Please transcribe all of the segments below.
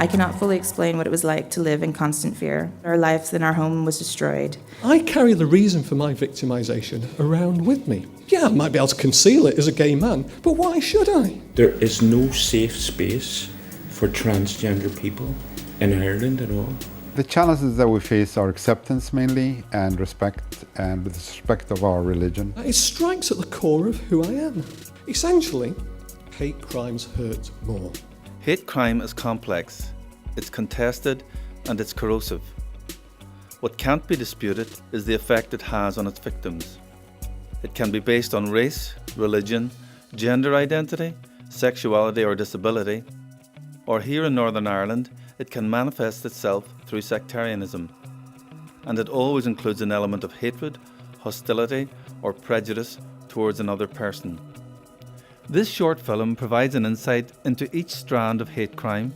cannot fully explain what it was like to live in constant fear. Our lives in our home was destroyed. I carry the reason for my victimisation around with me. Yeah, I might be able to conceal it as a gay man, but why should I? There is no safe space for transgender people in Ireland at all. The challenges that we face are acceptance mainly and respect, and with respect of our religion. It strikes at the core of who I am. Essentially, hate crimes hurt more. Hate crime is complex, it's contested and it's corrosive. What can't be disputed is the effect it has on its victims. It can be based on race, religion, gender identity, sexuality or disability, or here in Northern Ireland, it can manifest itself through sectarianism. And it always includes an element of hatred, hostility or prejudice towards another person. This short film provides an insight into each strand of hate crime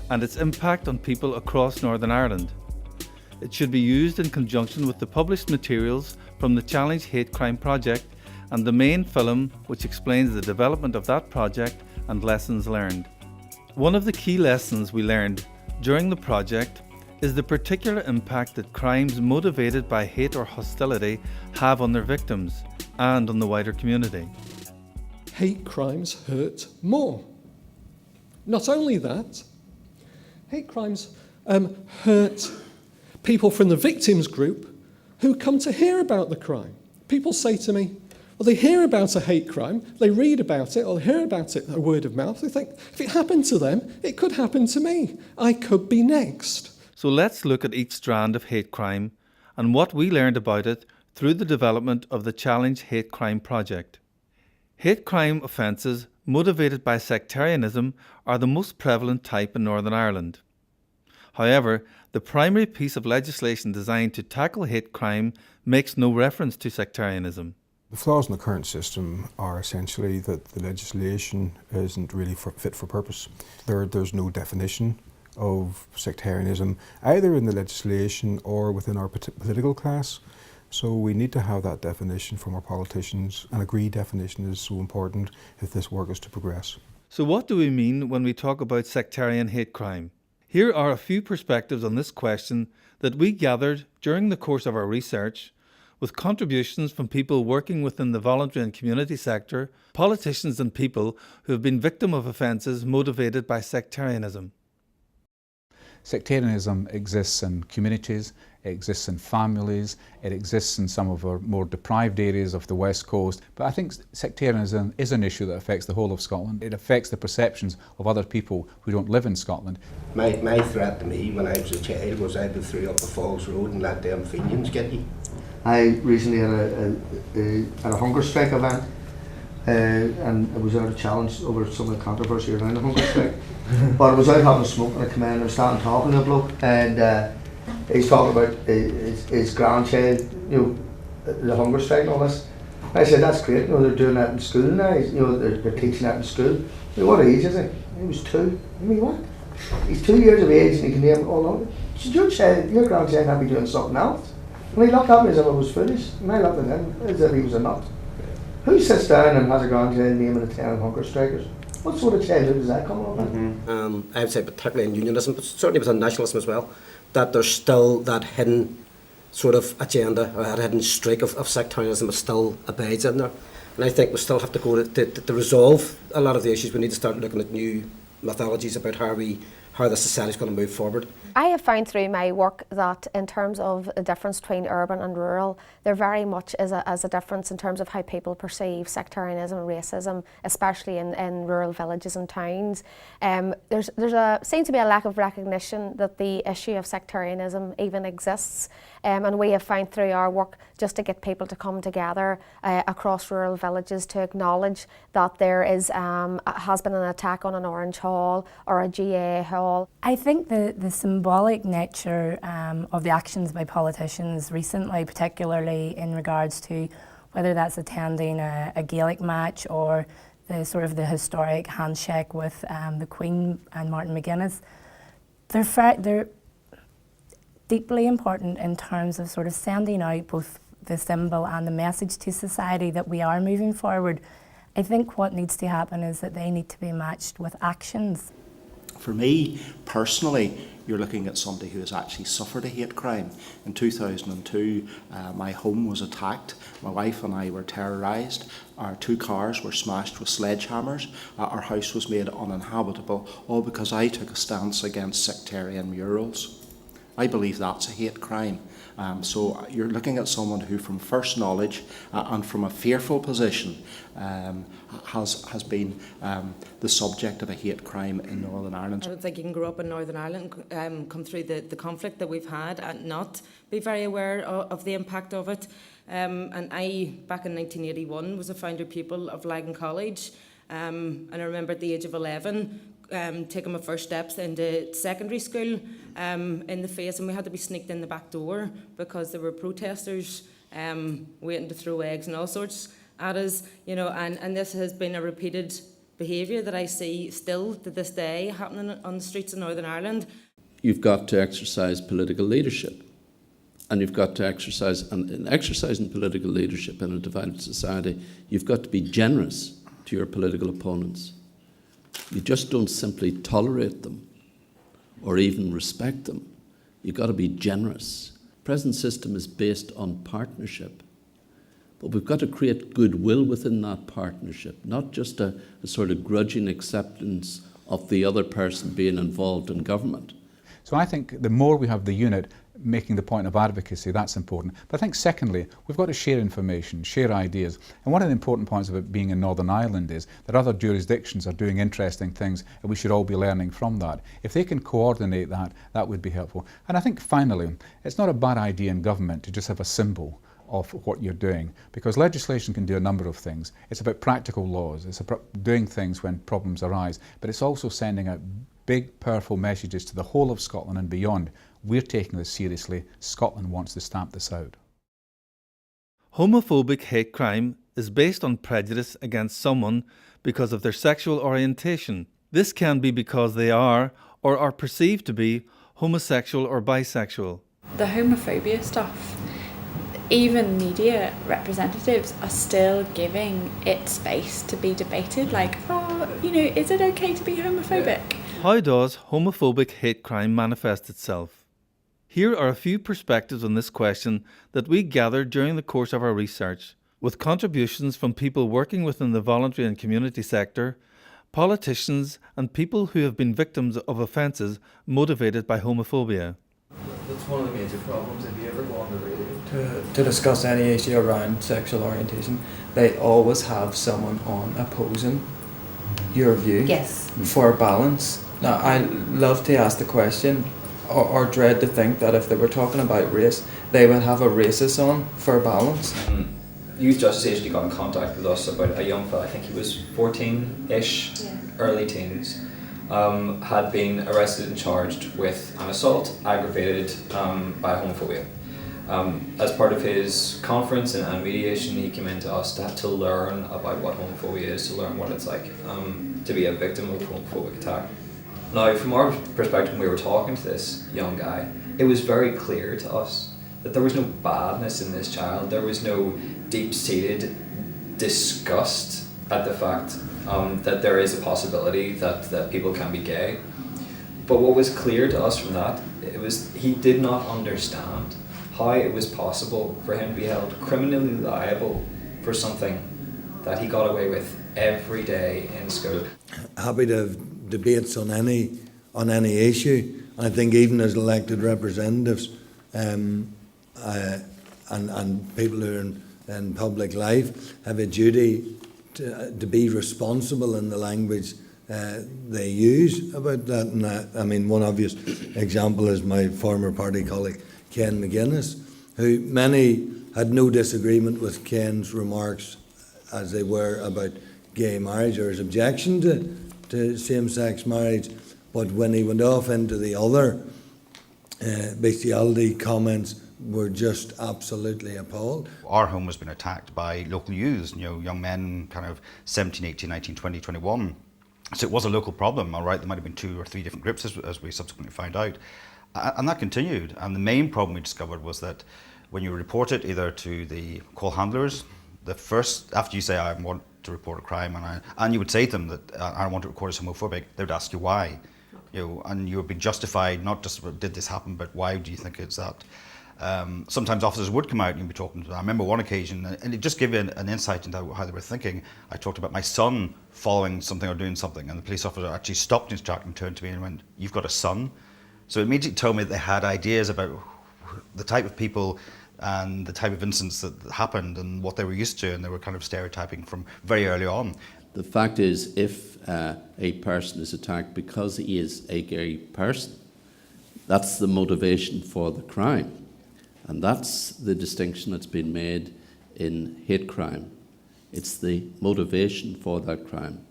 and its impact on people across Northern Ireland. It should be used in conjunction with the published materials from the Challenge Hate Crime Project and the main film which explains the development of that project and lessons learned. One of the key lessons we learned during the project is the particular impact that crimes motivated by hate or hostility have on their victims and on the wider community. Hate crimes hurt more. Not only that, hate crimes hurt people from the victims group who come to hear about the crime. People say to me, well, they hear about a hate crime, they read about it, or they hear about it, a word of mouth, they think, if it happened to them, it could happen to me. I could be next. So let's look at each strand of hate crime and what we learned about it through the development of the Challenge Hate Crime Project. Hate crime offences motivated by sectarianism are the most prevalent type in Northern Ireland. However, the primary piece of legislation designed to tackle hate crime makes no reference to sectarianism. The flaws in the current system are essentially that the legislation isn't really fit for purpose. There's no definition of sectarianism either in the legislation or within our political class. So we need to have that definition from our politicians. An agreed definition is so important if this work is to progress. So what do we mean when we talk about sectarian hate crime? Here are a few perspectives on this question that we gathered during the course of our research, with contributions from people working within the voluntary and community sector, politicians and people who have been victim of offences motivated by sectarianism. Sectarianism exists in communities, it exists in families, it exists in some of our more deprived areas of the West Coast. But I think sectarianism is an issue that affects the whole of Scotland. It affects the perceptions of other people who don't live in Scotland. My threat to me when I was a child was I'd go through up the Falls Road and let them Fenians get you. I recently had a hunger strike event, and it was out of challenge over some of the controversy around the hunger strike. But I was out having a smoke and I came in and I was standing talking to a bloke, and he's talking about his grandchild, the hunger strike and all this. And I said, that's great, they're doing that in school now, they're teaching that in school. I mean, what age is he? He was 2. I mean, what? He's 2 years of age and he can name all of it. Should your grandchild not be doing something else? And he looked at me as if I was foolish, and I looked at him as if he was a nut. Who sits down and has a grandchild naming the 10 hunger strikers? What sort of childhood does that come up with? I would say particularly in unionism, but certainly within nationalism as well, that there's still that hidden sort of agenda, or that hidden streak of sectarianism that still abides in there. And I think we still have to go to resolve a lot of the issues. We need to start looking at new methodologies about how the society is going to move forward. I have found through my work that in terms of the difference between urban and rural, there very much is a difference in terms of how people perceive sectarianism and racism, especially in rural villages and towns. Seems to be a lack of recognition that the issue of sectarianism even exists, and we have found through our work just to get people to come together across rural villages to acknowledge that there has been an attack on an Orange Hall or a GA Hall. I think the symbolic nature of the actions by politicians recently, particularly in regards to whether that's attending a Gaelic match or the historic handshake with the Queen and Martin McGuinness, they're deeply important in terms of sort of sending out both the symbol and the message to society that we are moving forward. I think what needs to happen is that they need to be matched with actions. For me, personally, you're looking at somebody who has actually suffered a hate crime. In 2002, my home was attacked. My wife and I were terrorised. Our 2 cars were smashed with sledgehammers. Our house was made uninhabitable, all because I took a stance against sectarian murals. I believe that's a hate crime. So you're looking at someone who, from first knowledge and from a fearful position, has been the subject of a hate crime in Northern Ireland. I don't think you can grow up in Northern Ireland, come through the conflict that we've had and not be very aware of the impact of it. And I, back in 1981, was a founder pupil of Lagan College. And I remember at the age of 11, taking my first steps into secondary school in the face, and we had to be sneaked in the back door because there were protesters waiting to throw eggs and all sorts at us, you know, and this has been a repeated behaviour that I see still to this day happening on the streets of Northern Ireland. You've got to exercise political leadership, and you've got to exercise, and in exercising political leadership in a divided society, you've got to be generous to your political opponents. You just don't simply tolerate them or even respect them. You've got to be generous. The present system is based on partnership, but we've got to create goodwill within that partnership, not just a sort of grudging acceptance of the other person being involved in government. So I think the more we have the unit making the point of advocacy, that's important. But I think secondly, we've got to share information, share ideas. And one of the important points of it being in Northern Ireland is that other jurisdictions are doing interesting things and we should all be learning from that. If they can coordinate that, that would be helpful. And I think finally, it's not a bad idea in government to just have a symbol of what you're doing, because legislation can do a number of things. It's about practical laws, it's about doing things when problems arise, but it's also sending out big, powerful messages to the whole of Scotland and beyond. We're taking this seriously. Scotland wants to stamp this out. Homophobic hate crime is based on prejudice against someone because of their sexual orientation. This can be because they are, or are perceived to be, homosexual or bisexual. The homophobia stuff, even media representatives are still giving it space to be debated, like, oh, you know, is it okay to be homophobic? How does homophobic hate crime manifest itself? Here are a few perspectives on this question that we gathered during the course of our research, with contributions from people working within the voluntary and community sector, politicians and people who have been victims of offences motivated by homophobia. That's one of the major problems. If you ever go on the radio to discuss any issue around sexual orientation, they always have someone on opposing your view. Yes. For balance. Now, I love to ask the question, or dread to think that if they were talking about race, they would have a racist on for balance. Youth Justice Agency got in contact with us about a young fella, I think he was 14-ish, early teens, had been arrested and charged with an assault aggravated by homophobia. As part of his conference and mediation, he came into us to learn about what homophobia is, to learn what it's like to be a victim of a homophobic attack. Now, from our perspective, when we were talking to this young guy, it was very clear to us that there was no badness in this child. There was no deep-seated disgust at the fact that there is a possibility that people can be gay. But what was clear to us from that, it was he did not understand how it was possible for him to be held criminally liable for something that he got away with every day in school. Happy to have debates on any issue. I think even as elected representatives and people who are in public life have a duty to be responsible in the language they use about that. And I mean, one obvious example is my former party colleague Ken McGuinness, who many had no disagreement with Ken's remarks as they were about gay marriage or his objection to same-sex marriage, but when he went off into the other bestiality comments, were just absolutely appalled. Our home has been attacked by local youths, you know, young men kind of 17, 18, 19, 20, 21. So it was a local problem, all right. There might have been 2 or 3 different groups as we subsequently found out. And that continued. And the main problem we discovered was that when you report it either to the call handlers, the first, after you say, I want to report a crime, and you would say to them that I want to report as homophobic, they would ask you why. and you would be justified, not just did this happen, but why do you think it's that? Sometimes officers would come out and you'd be talking to them. I remember one occasion, and it just gave you an insight into how they were thinking. I talked about my son following something or doing something, and the police officer actually stopped in his track and turned to me and went, "You've got a son?" So it immediately told me that they had ideas about the type of people and the type of incidents that happened and what they were used to, and they were kind of stereotyping from very early on. The fact is, if a person is attacked because he is a gay person, that's the motivation for the crime. And that's the distinction that's been made in hate crime. It's the motivation for that crime.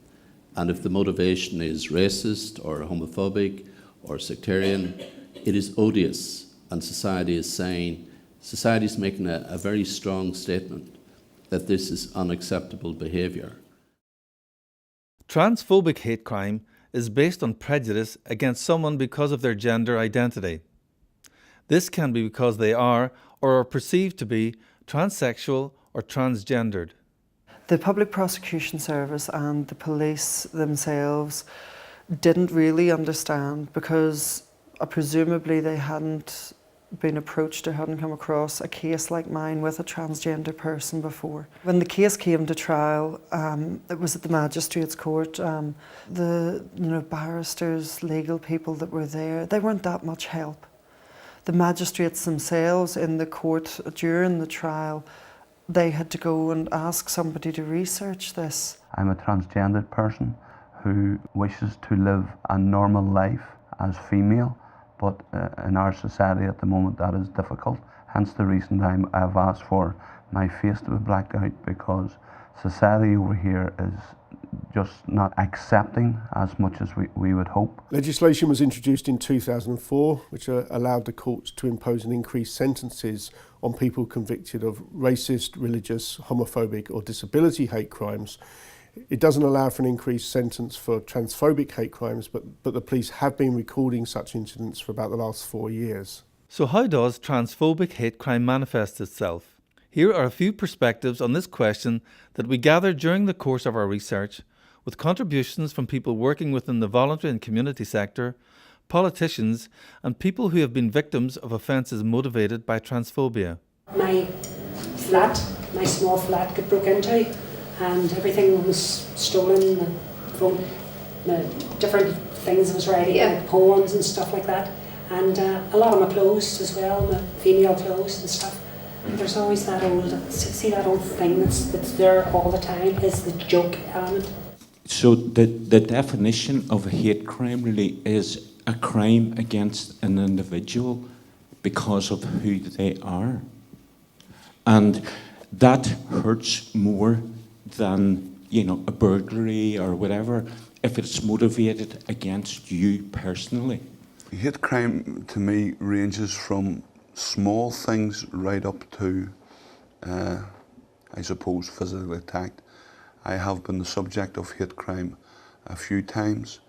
And if the motivation is racist or homophobic or sectarian, it is odious. And society is making a very strong statement that this is unacceptable behaviour. Transphobic hate crime is based on prejudice against someone because of their gender identity. This can be because they are or are perceived to be transsexual or transgendered. The Public Prosecution Service and the police themselves didn't really understand, because presumably they hadn't been approached or hadn't come across a case like mine with a transgender person before. When the case came to trial, it was at the Magistrates' Court. The barristers, legal people that were there, they weren't that much help. The magistrates themselves in the court during the trial, they had to go and ask somebody to research this. I'm a transgendered person who wishes to live a normal life as female, but in our society at the moment that is difficult. Hence the reason I've asked for my face to be blacked out, because society over here is just not accepting as much as we would hope. Legislation was introduced in 2004 which allowed the courts to impose and increase sentences on people convicted of racist, religious, homophobic or disability hate crimes. It doesn't allow for an increased sentence for transphobic hate crimes, but the police have been recording such incidents for about the last 4 years. So how does transphobic hate crime manifest itself? Here are a few perspectives on this question that we gathered during the course of our research, with contributions from people working within the voluntary and community sector, politicians, and people who have been victims of offences motivated by transphobia. My small flat got broke into, and everything was stolen, the phone, different things I was writing, poems and stuff like that, and a lot of my clothes as well, my female clothes and stuff. And there's always that old thing that's there all the time, is the joke element. So the definition of a hate crime really is a crime against an individual because of who they are. And that hurts more than, a burglary or whatever, if it's motivated against you personally. Hate crime to me ranges from small things right up to, I suppose, physical attack. I have been the subject of hate crime a few times.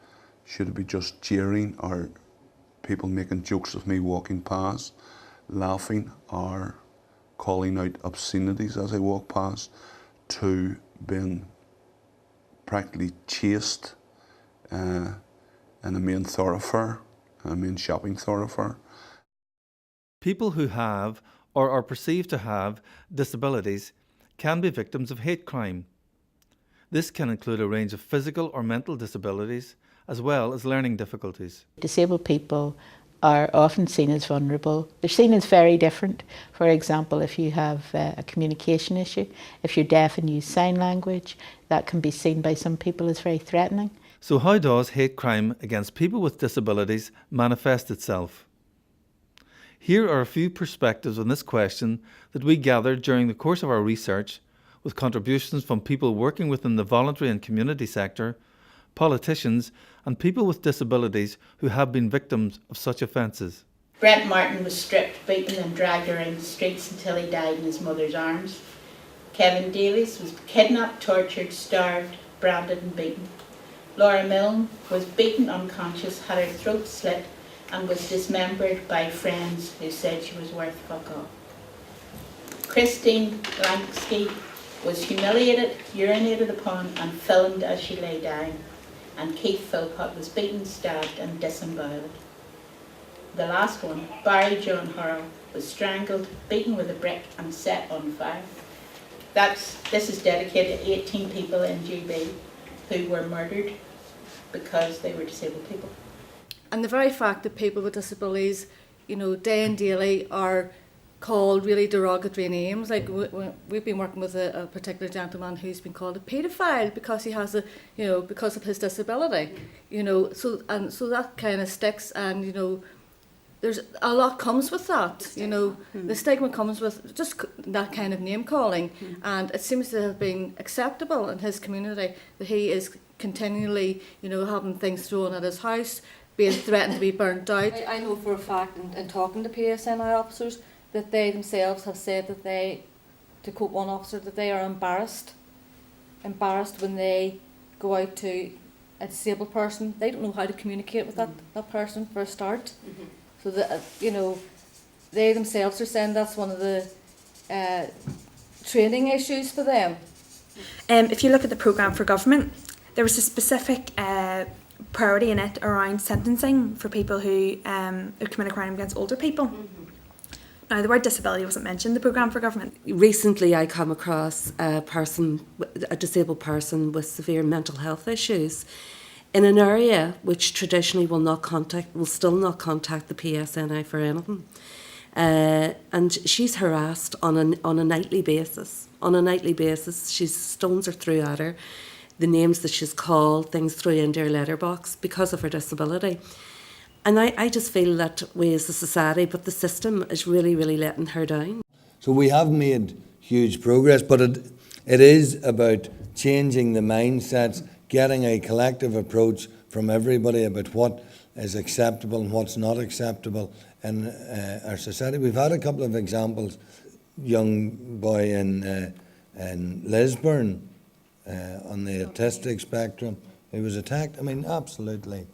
Should it be just jeering or people making jokes of me walking past, laughing or calling out obscenities as I walk past, to being practically chased in a main thoroughfare, a main shopping thoroughfare. People who have or are perceived to have disabilities can be victims of hate crime. This can include a range of physical or mental disabilities, as well as learning difficulties. Disabled people are often seen as vulnerable. They're seen as very different. For example, if you have a communication issue, if you're deaf and use sign language, that can be seen by some people as very threatening. So how does hate crime against people with disabilities manifest itself? Here are a few perspectives on this question that we gathered during the course of our research, with contributions from people working within the voluntary and community sector, politicians, and people with disabilities who have been victims of such offences. Brent Martin was stripped, beaten and dragged around the streets until he died in his mother's arms. Kevin Davies was kidnapped, tortured, starved, branded and beaten. Laura Milne was beaten unconscious, had her throat slit and was dismembered by friends who said she was worth fuck all. Christine Lansky was humiliated, urinated upon and filmed as she lay dying. and Keith Philpott was beaten, stabbed and disemboweled. The last one, Barry John Hurrell, was strangled, beaten with a brick and set on fire. This is dedicated to 18 people in GB who were murdered because they were disabled people. And the very fact that people with disabilities, you know, day and daily are called really derogatory names. Like we've been working with a particular gentleman who's been called a paedophile because he has because of his disability. You know, so that kind of sticks, and you know, there's a lot comes with that. You know, the stigma comes with just that kind of name calling, and it seems to have been acceptable in his community that he is continually, you know, having things thrown at his house, being threatened to be burnt out. I know for a fact in talking to PSNI officers that they themselves have said that they, to quote one officer, that they are embarrassed when they go out to a disabled person. They don't know how to communicate with that person for a start. So that, you know, they themselves are saying that's one of the training issues for them. If you look at the programme for government, there was a specific priority in it around sentencing for people who commit a crime against older people. Now, the word disability wasn't mentioned in the programme for government. Recently, I come across a disabled person with severe mental health issues in an area which traditionally will still not contact the PSNI for anything. And she's harassed on a nightly basis. On a nightly basis, stones are thrown at her. The names that she's called, things thrown into her letterbox because of her disability. And I just feel that we as a society, but the system is really, really letting her down. So we have made huge progress, but it is about changing the mindsets, getting a collective approach from everybody about what is acceptable and what's not acceptable in our society. We've had a couple of examples. Young boy in Lisburn on the autistic spectrum who was attacked. I mean, absolutely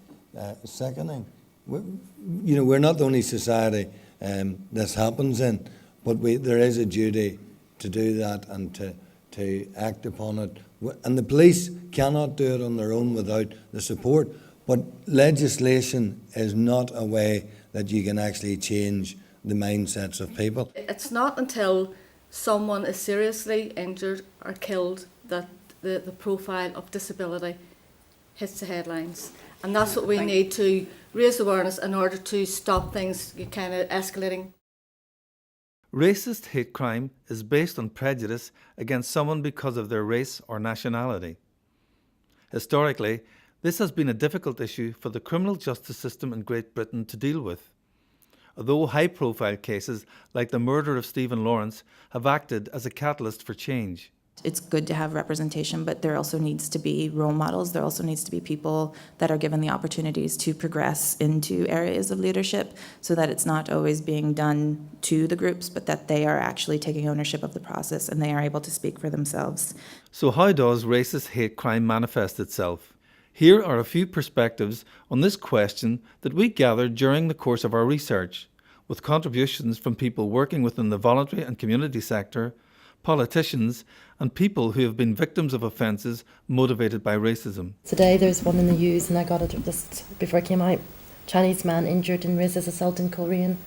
sickening. We're not the only society this happens in, but there is a duty to do that and to act upon it. And the police cannot do it on their own without the support. But legislation is not a way that you can actually change the mindsets of people. It's not until someone is seriously injured or killed that the profile of disability hits the headlines. And that's what we need to raise awareness in order to stop things kind of escalating. Racist hate crime is based on prejudice against someone because of their race or nationality. Historically, this has been a difficult issue for the criminal justice system in Great Britain to deal with. Although high-profile cases like the murder of Stephen Lawrence have acted as a catalyst for change. It's good to have representation, but there also needs to be role models. There also needs to be people that are given the opportunities to progress into areas of leadership so that it's not always being done to the groups, but that they are actually taking ownership of the process and they are able to speak for themselves. So how does racist hate crime manifest itself? Here are a few perspectives on this question that we gathered during the course of our research, with contributions from people working within the voluntary and community sector, politicians, and people who have been victims of offences motivated by racism. Today there's one in the news, and I got it just before I came out. Chinese man injured in racist assault in Korean.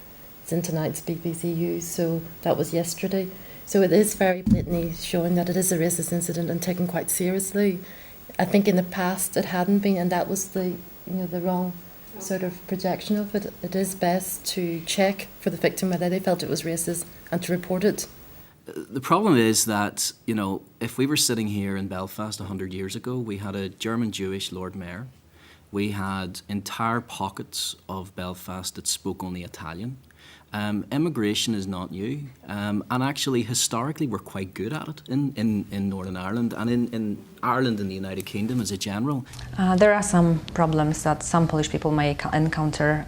It's in tonight's BBC News, so that was yesterday. So it is very blatantly showing that it is a racist incident and taken quite seriously. I think in the past it hadn't been, and that was the wrong sort of projection of it. It is best to check for the victim whether they felt it was racist and to report it. The problem is that, if we were sitting here in Belfast 100 years ago, we had a German Jewish Lord Mayor. We had entire pockets of Belfast that spoke only Italian. Immigration is not new, and actually historically we're quite good at it in Northern Ireland and in Ireland and the United Kingdom as a general. There are some problems that some Polish people may encounter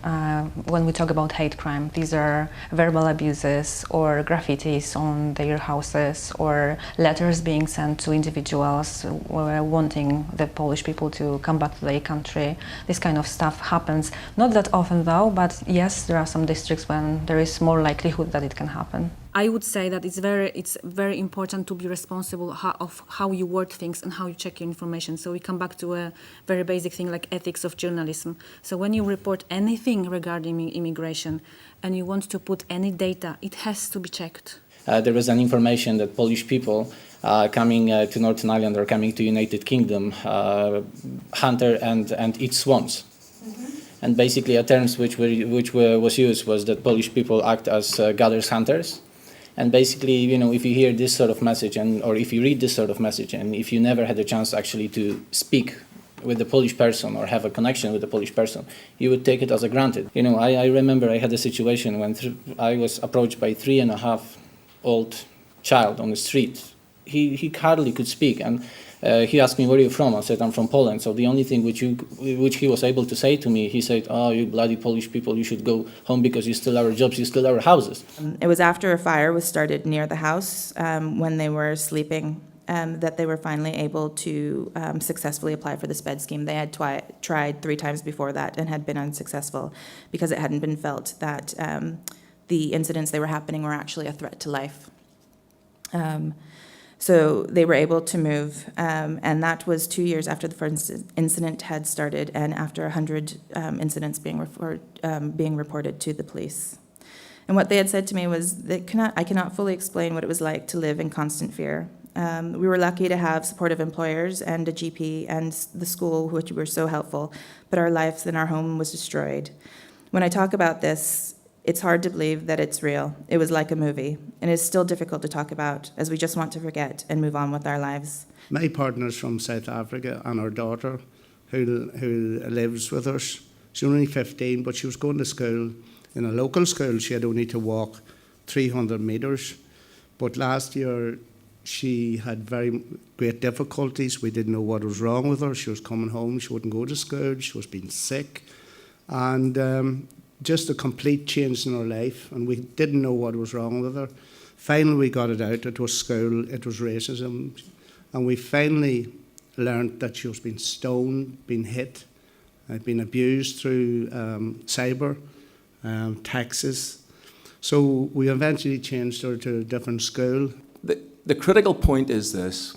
when we talk about hate crime. These are verbal abuses or graffitis on their houses or letters being sent to individuals wanting the Polish people to come back to their country. This kind of stuff happens. Not that often though, but yes, there are some districts when there is more likelihood that it can happen. I would say that it's very important to be responsible of how you word things and how you check your information. So we come back to a very basic thing like ethics of journalism. So when you report anything regarding immigration and you want to put any data, it has to be checked. There was an information that Polish people coming to Northern Ireland or coming to United Kingdom hunter and eat swans. And basically a term which was used was that Polish people act as gatherers hunters. And basically, you know, if you hear this sort of message or if you read this sort of message and if you never had a chance actually to speak with the Polish person or have a connection with the Polish person, you would take it as a granted. You know, I remember I had a situation when I was approached by a 3.5-year-old child on the street. He hardly could speak, and he asked me, where are you from? I said, I'm from Poland. So the only thing which he was able to say to me, he said, oh, you bloody Polish people, you should go home because you steal our jobs, you steal our houses. It was after a fire was started near the house when they were sleeping that they were finally able to successfully apply for the SPED scheme. They had tried 3 times before that and had been unsuccessful because it hadn't been felt that the incidents that were happening were actually a threat to life. So they were able to move, and that was 2 years after the first incident had started and after 100 incidents being reported to the police. And what they had said to me was, I cannot fully explain what it was like to live in constant fear. We were lucky to have supportive employers and a GP and the school, which were so helpful, but our lives and our home was destroyed. When I talk about this, it's hard to believe that it's real. It was like a movie, and it's still difficult to talk about, as we just want to forget and move on with our lives. My partner's from South Africa, and our daughter, who lives with us, she's only 15, but she was going to school. In a local school, she had only to walk 300 metres. But last year, she had very great difficulties. We didn't know what was wrong with her. She was coming home, she wouldn't go to school, she was being sick. And just a complete change in her life, and we didn't know what was wrong with her. Finally, we got it out. It was school, it was racism, and we finally learned that she was being stoned, being hit, been abused through cyber, taxes. So we eventually changed her to a different school. The critical point is this: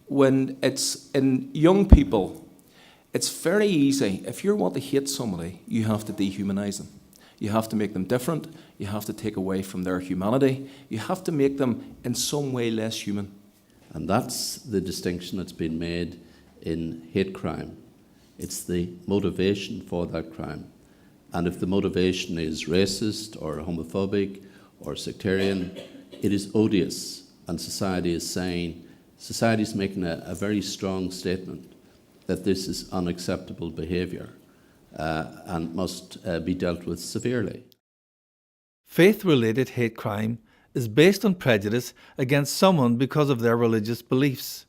when it's in young people, it's very easy. If you want to hate somebody, you have to dehumanize them. You have to make them different. You have to take away from their humanity. You have to make them in some way less human. And that's the distinction that's been made in hate crime. It's the motivation for that crime. And if the motivation is racist or homophobic or sectarian, it is odious. And society is making a very strong statement that this is unacceptable behaviour. And must be dealt with severely. Faith-related hate crime is based on prejudice against someone because of their religious beliefs.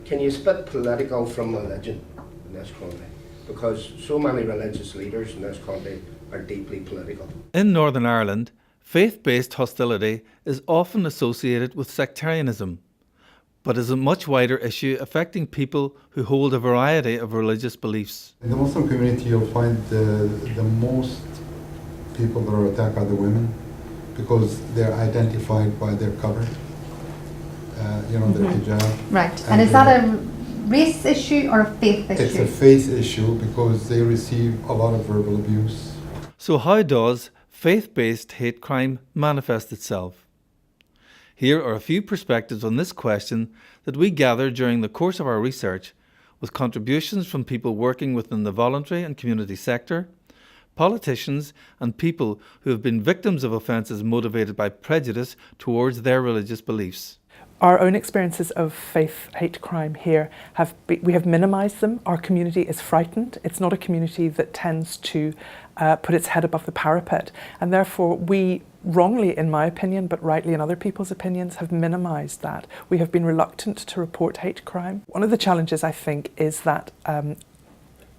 Can you split political from religion in this country? Because so many religious leaders in this country are deeply political. In Northern Ireland, faith-based hostility is often associated with sectarianism, but is a much wider issue affecting people who hold a variety of religious beliefs. In the Muslim community, you'll find the most people that are attacked are the women, because they're identified by their cover, their hijab. Right, and is that a race issue or a faith issue? It's a faith issue because they receive a lot of verbal abuse. So how does faith-based hate crime manifest itself? Here are a few perspectives on this question that we gathered during the course of our research, with contributions from people working within the voluntary and community sector, politicians and people who have been victims of offences motivated by prejudice towards their religious beliefs. Our own experiences of faith hate crime here we have minimised them. Our community is frightened. It's not a community that tends to put its head above the parapet, and therefore we wrongly, in my opinion, but rightly in other people's opinions, have minimised that. We have been reluctant to report hate crime. One of the challenges, I think, is that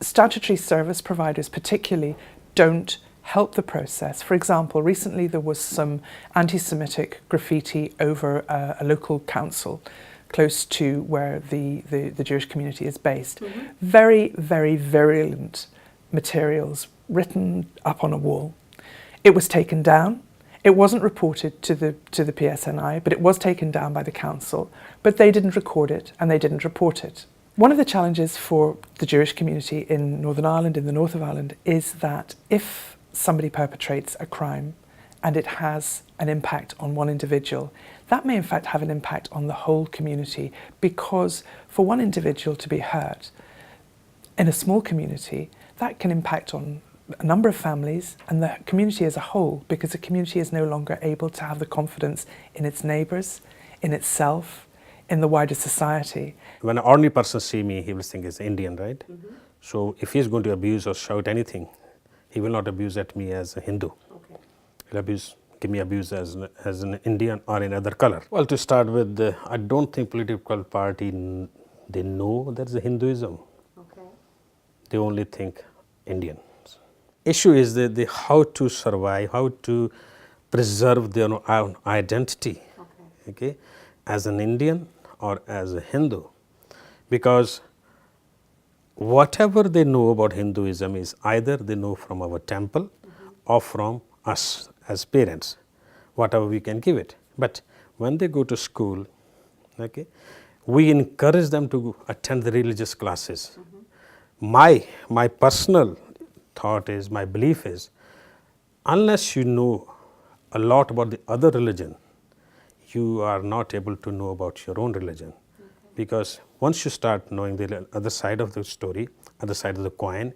statutory service providers particularly don't help the process. For example, recently there was some anti-Semitic graffiti over a local council close to where the Jewish community is based. Mm-hmm. Very, very virulent materials written up on a wall. It was taken down. It wasn't reported to the PSNI, but it was taken down by the council. But they didn't record it and they didn't report it. One of the challenges for the Jewish community in Northern Ireland, in the north of Ireland, is that if somebody perpetrates a crime and it has an impact on one individual, that may in fact have an impact on the whole community, because for one individual to be hurt in a small community, that can impact on a number of families and the community as a whole, because the community is no longer able to have the confidence in its neighbours, in itself, in the wider society. When an ordinary person see me, he will think it's Indian, right? So if he's going to abuse or shout anything, he will not abuse at me as a Hindu. He'll give me abuse as an Indian or in other color. Well, to start with, I don't think political party, they know there's a Hinduism. They only think Indian. Issue is the how to survive, how to preserve their own identity, okay, as an Indian or as a Hindu, because whatever they know about Hinduism is either they know from our temple or from us as parents, whatever we can give it. But when they go to school, okay, we encourage them to attend the religious classes. My personal thought is, my belief is, unless you know a lot about the other religion, you are not able to know about your own religion. Because once you start knowing the other side of the story, other side of the coin,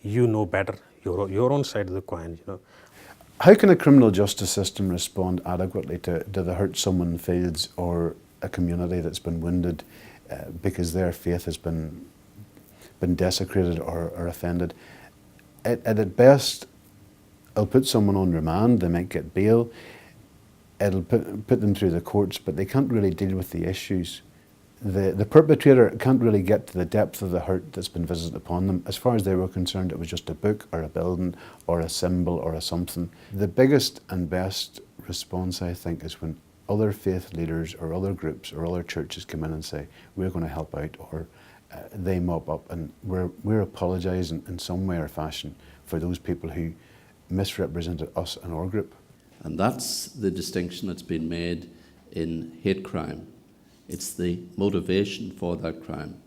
you know better your own side of the coin. You know. How can a criminal justice system respond adequately to the hurt someone feels, or a community that's been wounded because their faith has been desecrated or offended? At best, it'll put someone on remand, they might get bail, it'll put them through the courts, but they can't really deal with the issues. The perpetrator can't really get to the depth of the hurt that's been visited upon them. As far as they were concerned, it was just a book or a building or a symbol or a something. The biggest and best response, I think, is when other faith leaders or other groups or other churches come in and say, we're going to help out, or they mop up, and we're apologising in some way or fashion for those people who misrepresented us and our group. And that's the distinction that's been made in hate crime. It's the motivation for that crime.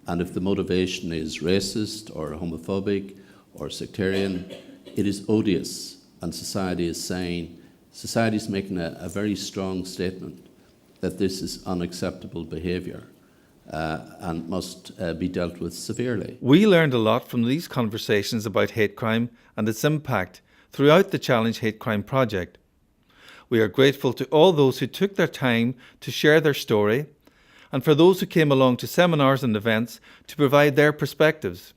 And if the motivation is racist or homophobic or sectarian, it is odious. And society is making a very strong statement that this is unacceptable behaviour and must be dealt with severely. We learned a lot from these conversations about hate crime and its impact throughout the Challenge Hate Crime project. We are grateful to all those who took their time to share their story, and for those who came along to seminars and events to provide their perspectives.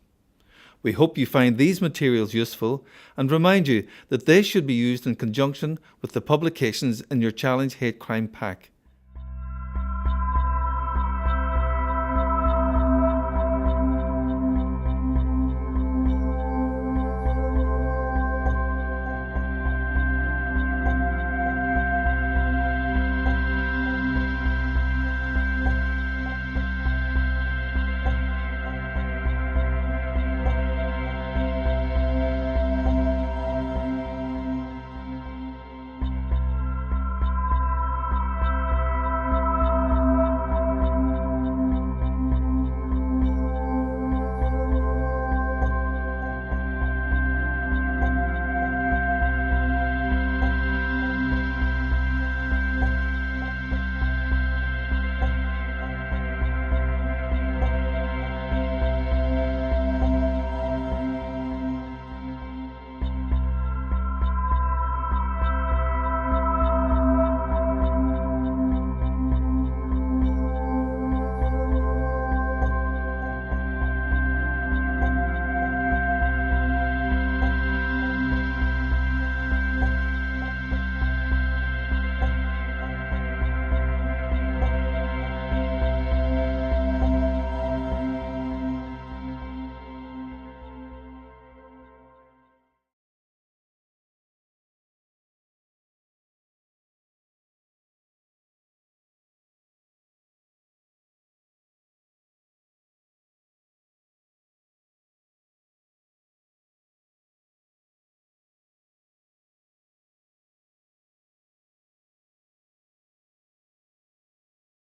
We hope you find these materials useful and remind you that they should be used in conjunction with the publications in your Challenge Hate Crime pack.